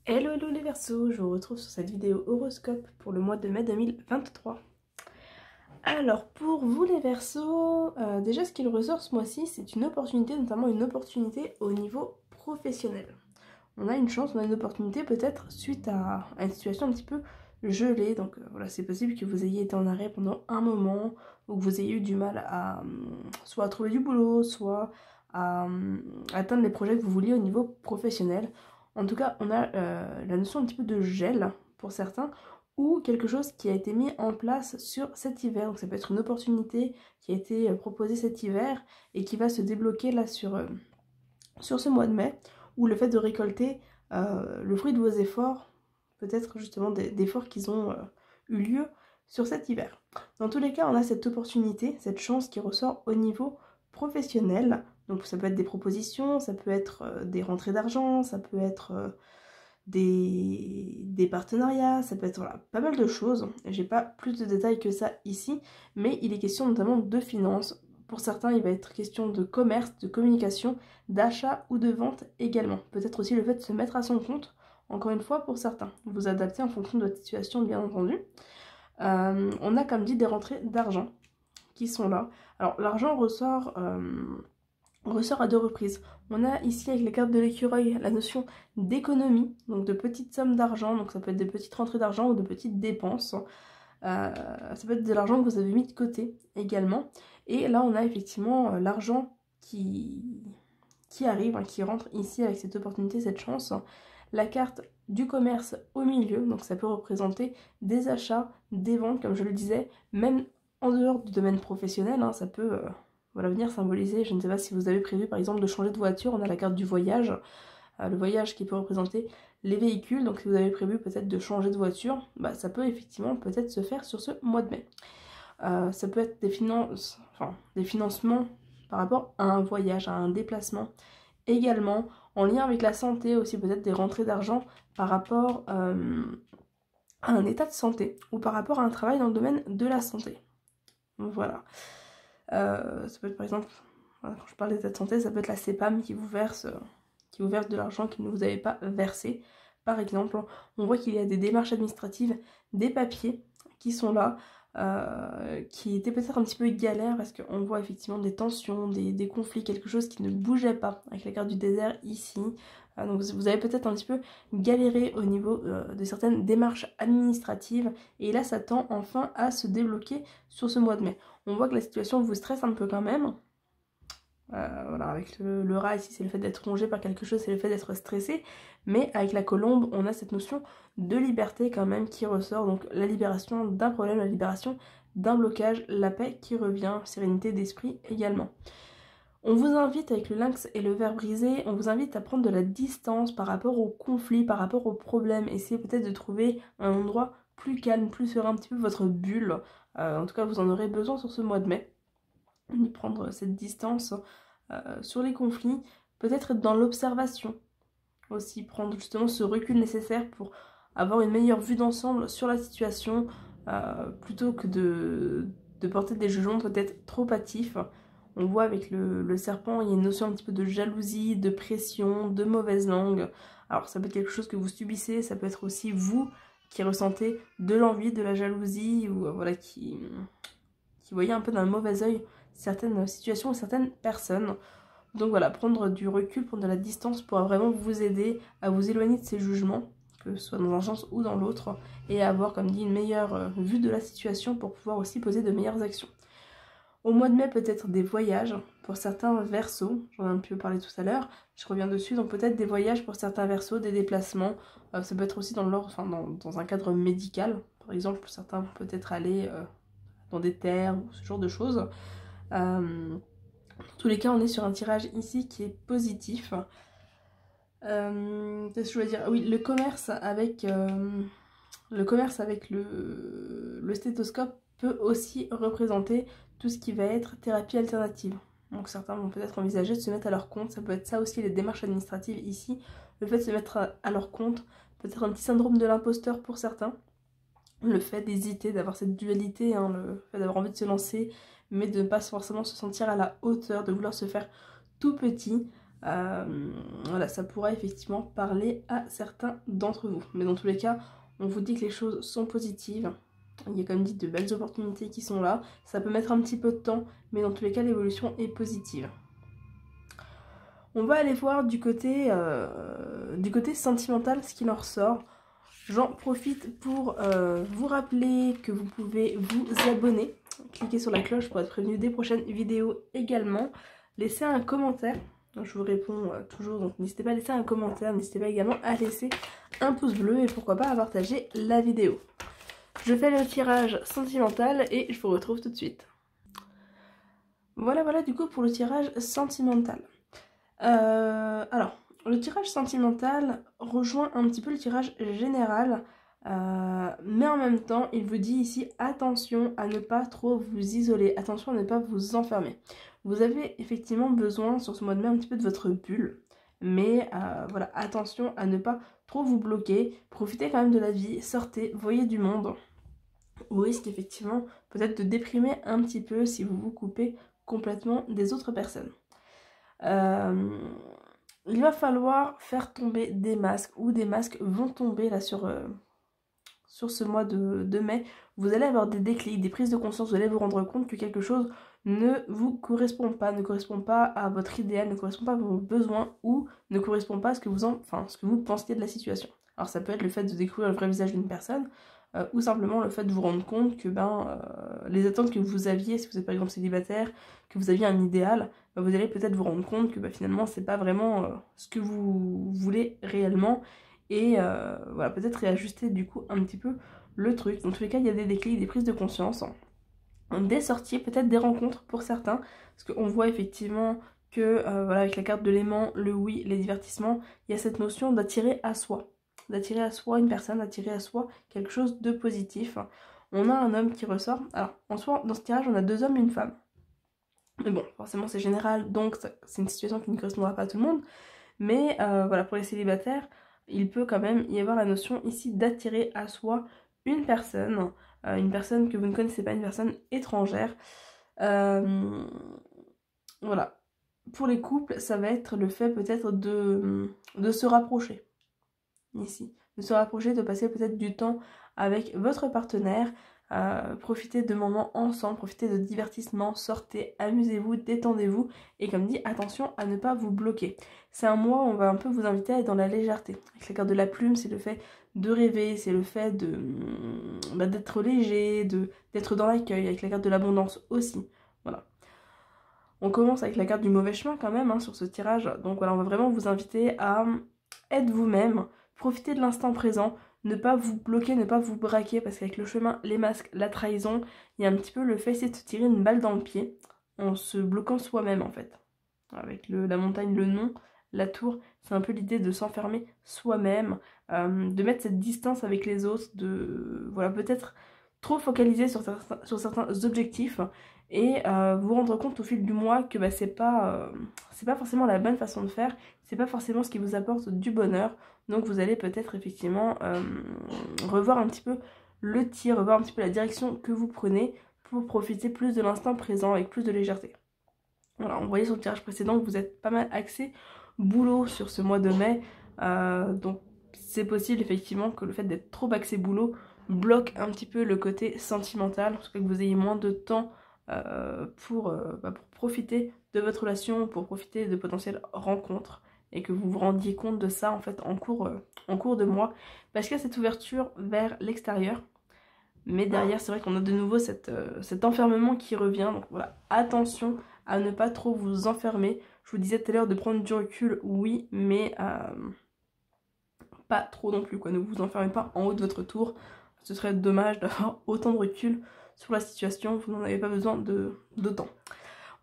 Hello hello les Verseaux, je vous retrouve sur cette vidéo horoscope pour le mois de mai 2023. Alors pour vous les Verseaux, déjà ce qu'il ressort ce mois-ci c'est une opportunité, notamment une opportunité au niveau professionnel. On a une chance, on a une opportunité peut-être suite à une situation un petit peu gelée, donc voilà, c'est possible que vous ayez été en arrêt pendant un moment ou que vous ayez eu du mal à soit à trouver du boulot, soit à atteindre les projets que vous vouliez au niveau professionnel. En tout cas, on a la notion un petit peu de gel pour certains ou quelque chose qui a été mis en place sur cet hiver. Donc ça peut être une opportunité qui a été proposée cet hiver et qui va se débloquer là sur ce mois de mai, ou le fait de récolter le fruit de vos efforts, peut-être justement d'efforts qui ont eu lieu sur cet hiver. Dans tous les cas, on a cette opportunité, cette chance qui ressort au niveau professionnel. Donc ça peut être des propositions, ça peut être des rentrées d'argent, ça peut être des partenariats, ça peut être voilà, pas mal de choses. J'ai pas plus de détails que ça ici, mais il est question notamment de finances. Pour certains, il va être question de commerce, de communication, d'achat ou de vente également. Peut-être aussi le fait de se mettre à son compte, encore une fois pour certains. Vous adaptez en fonction de votre situation, bien entendu. On a comme dit des rentrées d'argent qui sont là. Alors l'argent ressort à deux reprises. On a ici avec les cartes de l'écureuil la notion d'économie, donc de petites sommes d'argent, donc ça peut être des petites rentrées d'argent ou de petites dépenses. Ça peut être de l'argent que vous avez mis de côté également. Et là on a effectivement l'argent qui arrive, hein, qui rentre ici avec cette opportunité, cette chance. La carte du commerce au milieu, donc ça peut représenter des achats, des ventes, comme je le disais, même en dehors du domaine professionnel, hein, ça peut voilà, venir symboliser, je ne sais pas si vous avez prévu par exemple de changer de voiture, on a la carte du voyage, le voyage qui peut représenter les véhicules, donc si vous avez prévu peut-être de changer de voiture, bah, ça peut effectivement peut-être se faire sur ce mois de mai. Ça peut être des financements par rapport à un voyage, à un déplacement. Également, en lien avec la santé, aussi peut-être des rentrées d'argent par rapport à un état de santé ou par rapport à un travail dans le domaine de la santé. Voilà. Ça peut être par exemple, quand je parle d'état de santé, ça peut être la CEPAM qui vous verse de l'argent que vous n'avez pas versé. Par exemple, on voit qu'il y a des démarches administratives, des papiers qui sont là, qui étaient peut-être un petit peu galères parce qu'on voit effectivement des tensions, des conflits, quelque chose qui ne bougeait pas avec la carte du désert ici. Donc vous avez peut-être un petit peu galéré au niveau de certaines démarches administratives et là ça tend enfin à se débloquer sur ce mois de mai. On voit que la situation vous stresse un peu quand même. Voilà, avec le rat ici, c'est le fait d'être rongé par quelque chose, c'est le fait d'être stressé. Mais avec la colombe, on a cette notion de liberté quand même qui ressort. Donc la libération d'un problème, la libération d'un blocage, la paix qui revient, sérénité d'esprit également. On vous invite, avec le lynx et le ver brisé, on vous invite à prendre de la distance par rapport aux conflits, par rapport aux problèmes. Essayez peut-être de trouver un endroit plus calme, plus serein, un petit peu votre bulle. En tout cas, vous en aurez besoin sur ce mois de mai. D'y prendre cette distance sur les conflits, peut-être être dans l'observation aussi, prendre justement ce recul nécessaire pour avoir une meilleure vue d'ensemble sur la situation plutôt que de porter des jugements peut-être trop hâtifs. On voit avec le serpent, il y a une notion un petit peu de jalousie, de pression, de mauvaise langue. Alors ça peut être quelque chose que vous subissez, ça peut être aussi vous qui ressentez de l'envie, de la jalousie, ou voilà, qui voyez un peu d'un mauvais œil certaines situations et certaines personnes. Donc voilà, prendre du recul, prendre de la distance pourra vraiment vous aider à vous éloigner de ces jugements, que ce soit dans un sens ou dans l'autre, et à avoir, comme dit, une meilleure vue de la situation pour pouvoir aussi poser de meilleures actions. Au mois de mai, peut-être des voyages pour certains versos, j'en ai un peu parlé tout à l'heure, je reviens dessus, donc peut-être des voyages pour certains versos, des déplacements, ça peut être aussi dans un cadre médical, par exemple, certains vont peut-être aller dans des terres ou ce genre de choses. Dans tous les cas, on est sur un tirage ici qui est positif. Qu'est-ce que je voulais dire? Oui, le commerce avec le stéthoscope peut aussi représenter tout ce qui va être thérapie alternative. Donc certains vont peut-être envisager de se mettre à leur compte. Ça peut être ça aussi, les démarches administratives ici. Le fait de se mettre à leur compte, peut-être un petit syndrome de l'imposteur pour certains. Le fait d'hésiter, d'avoir cette dualité, hein, le fait d'avoir envie de se lancer, mais de ne pas forcément se sentir à la hauteur, de vouloir se faire tout petit. Voilà, ça pourra effectivement parler à certains d'entre vous. Mais dans tous les cas, on vous dit que les choses sont positives. Il y a comme dit de belles opportunités qui sont là. Ça peut mettre un petit peu de temps, mais dans tous les cas, l'évolution est positive. On va aller voir du côté sentimental ce qu'il en ressort. J'en profite pour vous rappeler que vous pouvez vous abonner. Cliquez sur la cloche pour être prévenu des prochaines vidéos également. Laissez un commentaire. Je vous réponds toujours, donc n'hésitez pas à laisser un commentaire. N'hésitez pas également à laisser un pouce bleu et pourquoi pas à partager la vidéo. Je fais le tirage sentimental et je vous retrouve tout de suite. Voilà du coup pour le tirage sentimental. Alors, le tirage sentimental rejoint un petit peu le tirage général, mais en même temps, il vous dit ici attention à ne pas trop vous isoler, attention à ne pas vous enfermer. Vous avez effectivement besoin sur ce mois de mai un petit peu de votre bulle, mais voilà, attention à ne pas trop vous bloquer, profitez quand même de la vie, sortez, voyez du monde. Au risque effectivement peut-être de déprimer un petit peu si vous vous coupez complètement des autres personnes. Il va falloir faire tomber des masques, ou des masques vont tomber là sur ce mois de mai. Vous allez avoir des déclics, des prises de conscience, vous allez vous rendre compte que quelque chose ne vous correspond pas, ne correspond pas à votre idéal, ne correspond pas à vos besoins, ou ne correspond pas à ce que vous pensiez de la situation. Alors ça peut être le fait de découvrir le vrai visage d'une personne, ou simplement le fait de vous rendre compte que les attentes que vous aviez, si vous êtes par exemple célibataire, que vous aviez un idéal, vous allez peut-être vous rendre compte que finalement c'est pas vraiment ce que vous voulez réellement, et voilà, peut-être réajuster du coup un petit peu le truc. Dans tous les cas, il y a des déclics, des prises de conscience, des sorties, peut-être des rencontres pour certains, parce qu'on voit effectivement que voilà, avec la carte de l'aimant, le oui, les divertissements, il y a cette notion d'attirer à soi une personne, d'attirer à soi quelque chose de positif. On a un homme qui ressort. Alors en soi, dans ce tirage, on a 2 hommes et une femme. Mais bon, forcément c'est général, donc c'est une situation qui ne correspondra pas à tout le monde. Mais voilà, pour les célibataires, il peut quand même y avoir la notion ici d'attirer à soi une personne que vous ne connaissez pas, une personne étrangère. Voilà. Pour les couples, ça va être le fait peut-être de se rapprocher. Ici, de se rapprocher, de passer peut-être du temps avec votre partenaire, profitez de moments ensemble, profitez de divertissements, sortez, amusez-vous, détendez-vous, et comme dit, attention à ne pas vous bloquer. C'est un mois où on va un peu vous inviter à être dans la légèreté. Avec la carte de la plume, c'est le fait de rêver, c'est le fait d'être léger, d'être dans l'accueil, avec la carte de l'abondance aussi, voilà. On commence avec la carte du mauvais chemin quand même sur ce tirage, donc voilà, on va vraiment vous inviter à être vous-même, profitez de l'instant présent, ne pas vous bloquer, ne pas vous braquer, parce qu'avec le chemin, les masques, la trahison, il y a un petit peu le fait, c'est de se tirer une balle dans le pied, en se bloquant soi-même en fait. Avec la montagne, le nom, la tour, c'est un peu l'idée de s'enfermer soi-même, de mettre cette distance avec les autres, de voilà, peut-être trop focaliser sur certains objectifs, et vous rendre compte au fil du mois que c'est pas forcément la bonne façon de faire, c'est pas forcément ce qui vous apporte du bonheur. Donc vous allez peut-être effectivement revoir un petit peu le tir, revoir un petit peu la direction que vous prenez pour profiter plus de l'instant présent avec plus de légèreté. Voilà, on voyait sur le tirage précédent que vous êtes pas mal axé boulot sur ce mois de mai, donc c'est possible effectivement que le fait d'être trop axé boulot bloque un petit peu le côté sentimental, parce que vous ayez moins de temps pour profiter de votre relation, pour profiter de potentielles rencontres, et que vous vous rendiez compte de ça en fait en cours de mois, parce qu'il y a cette ouverture vers l'extérieur, mais derrière c'est vrai qu'on a de nouveau cet enfermement qui revient. Donc voilà, attention à ne pas trop vous enfermer. Je vous disais tout à l'heure de prendre du recul, oui, mais pas trop non plus, quoi. Ne vous enfermez pas en haut de votre tour, ce serait dommage d'avoir autant de recul sur la situation, vous n'en avez pas besoin d'autant.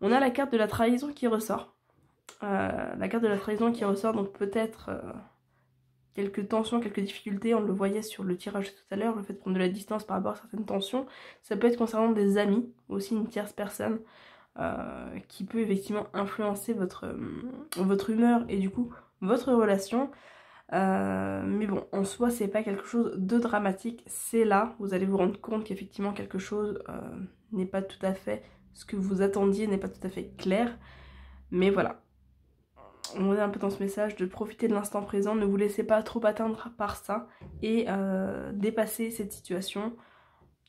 On a la carte de la trahison qui ressort. La carte de la trahison qui ressort, donc peut-être quelques tensions, quelques difficultés, on le voyait sur le tirage tout à l'heure, le fait de prendre de la distance par rapport à certaines tensions. Ça peut être concernant des amis, aussi une tierce personne, qui peut effectivement influencer votre humeur et du coup votre relation. Mais bon, en soi c'est pas quelque chose de dramatique, c'est là, vous allez vous rendre compte qu'effectivement quelque chose n'est pas tout à fait ce que vous attendiez, n'est pas tout à fait clair, mais voilà. on est un peu dans ce message de profiter de l'instant présent, ne vous laissez pas trop atteindre par ça et dépasser cette situation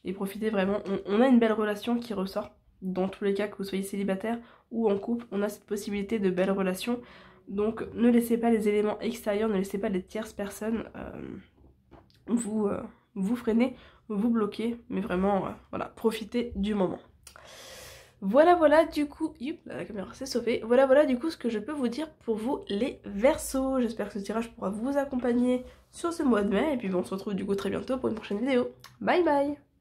et profiter vraiment. On a une belle relation qui ressort, dans tous les cas que vous soyez célibataire ou en couple, on a cette possibilité de belles relations. Donc ne laissez pas les éléments extérieurs, ne laissez pas les tierces personnes vous freiner, vous bloquer, mais vraiment voilà, profitez du moment. Voilà du coup, la caméra s'est sauvée, voilà du coup ce que je peux vous dire pour vous les Verseaux. J'espère que ce tirage pourra vous accompagner sur ce mois de mai, et puis on se retrouve du coup très bientôt pour une prochaine vidéo. Bye bye.